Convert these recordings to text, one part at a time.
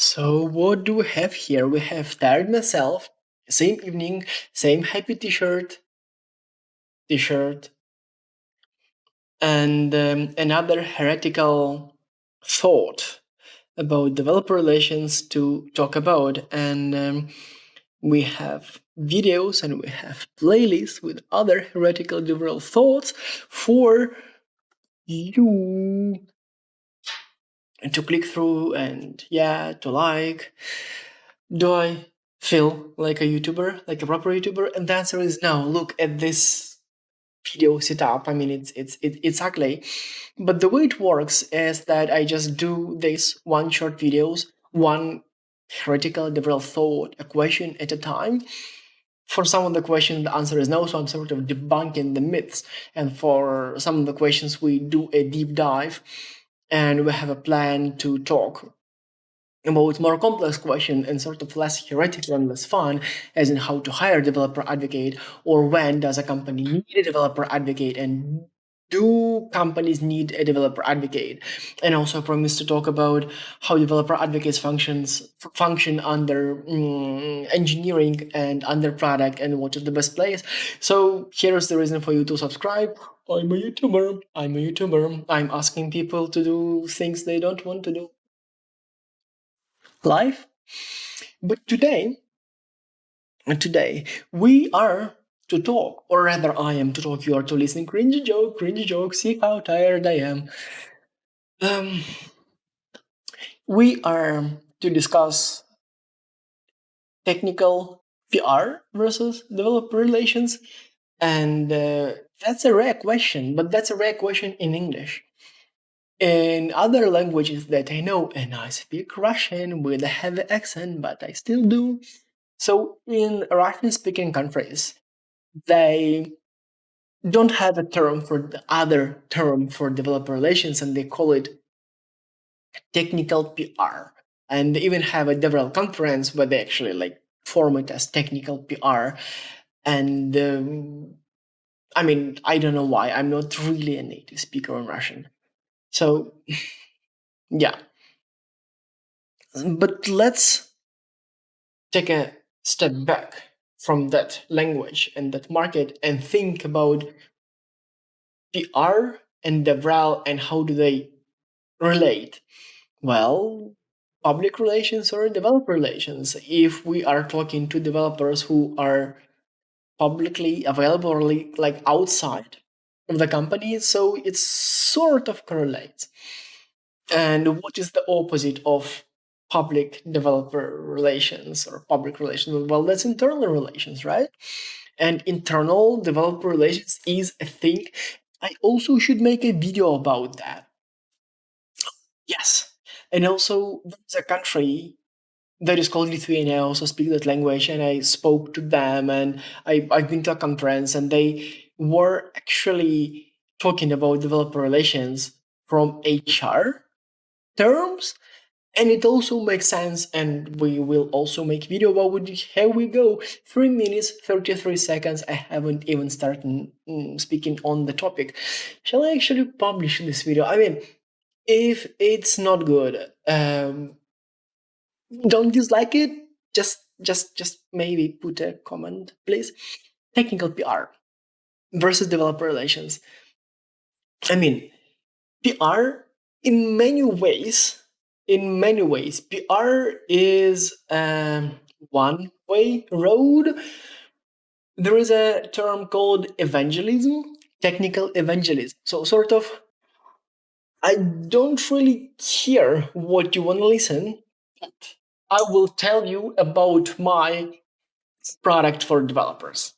So what do we have here? We have tired myself, same evening, same happy t-shirt, and another heretical thought about developer relations to talk about. And we have videos and we have playlists with other heretical liberal thoughts for you to click through and to like. Do I feel like a YouTuber, like a proper YouTuber? And the answer is no. Look at this video setup. I mean, it's ugly, but the way it works is that I just do this one short videos, one heretical liberal thought, a question at a time. For some of the questions, the answer is no, so I'm sort of debunking the myths. And for some of the questions, we do a deep dive, and we have a plan to talk about more complex question and sort of less theoretical and less fun, as in how to hire a developer advocate, or when does a company need a developer advocate, and do companies need a developer advocate? And also promise to talk about how developer advocates function under engineering and under product, and what is the best place. So here's the reason for you to subscribe. I'm a YouTuber. I'm asking people to do things they don't want to do live. But today we are to talk, or rather, I am to talk. You are to listen. Cringy joke. See how tired I am. Um, we are to discuss technical PR versus developer relations, and that's a rare question. But that's a rare question in English. In other languages that I know, and I speak Russian with a heavy accent, but I still do. So in Russian-speaking countries, they don't have a term for the other term for developer relations, and they call it technical PR. And they even have a DevRel conference where they actually like form it as technical PR. And I mean, I don't know why. I'm not really a native speaker in Russian. So yeah. But let's take a step back from that language and that market and think about PR and DevRel and how do they relate. Well, public relations or developer relations. If we are talking to developers who are publicly available or like outside of the company, so it sort of correlates. And what is the opposite of public developer relations or public relations? Well, that's internal relations, right? And internal developer relations is a thing. I also should make a video about that. Yes. And also, there's a country that is called Lithuania. I also speak that language, and I spoke to them, and I've been to a conference, and they were actually talking about developer relations from HR terms, and it also makes sense. And we will also make video about it. Here we go. 3 minutes, 33 seconds. I haven't even started speaking on the topic. Shall I actually publish this video? I mean, if it's not good, don't dislike it. Just maybe put a comment, please. Technical PR versus developer relations. I mean, PR in many ways. PR is a one-way road. There is a term called evangelism, technical evangelism. So sort of, I don't really care what you want to listen. I will tell you about my product for developers.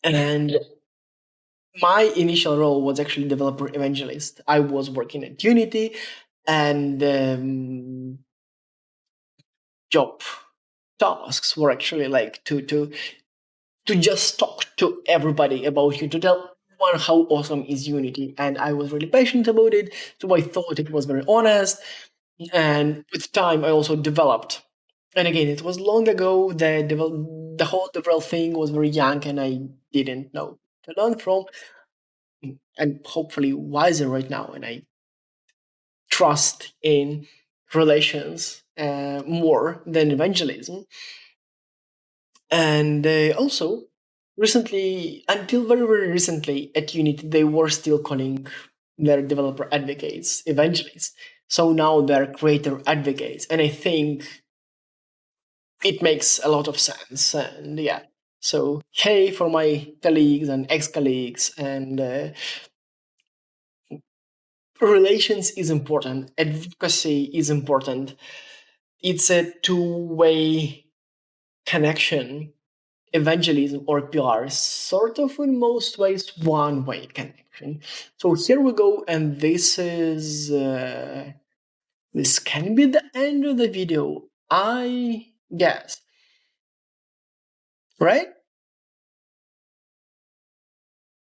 And my initial role was actually developer evangelist. I was working at Unity, and job tasks were actually like to just talk to everybody about you, to tell everyone how awesome is Unity. And I was really passionate about it, so I thought it was very honest. And with time, I also developed. And again, it was long ago. The whole DevRel thing was very young, and I didn't know to learn from. And hopefully wiser right now. And I trust in relations more than evangelism. And also, recently, until very, very recently at Unity, they were still calling their developer advocates evangelists. So now they're creator advocates. And I think it makes a lot of sense. And yeah, so hey, for my colleagues and ex colleagues, and relations is important, advocacy is important. It's a two-way connection. Evangelism or PR is sort of in most ways one-way connection. So here we go, and this can be the end of the video, I guess, right?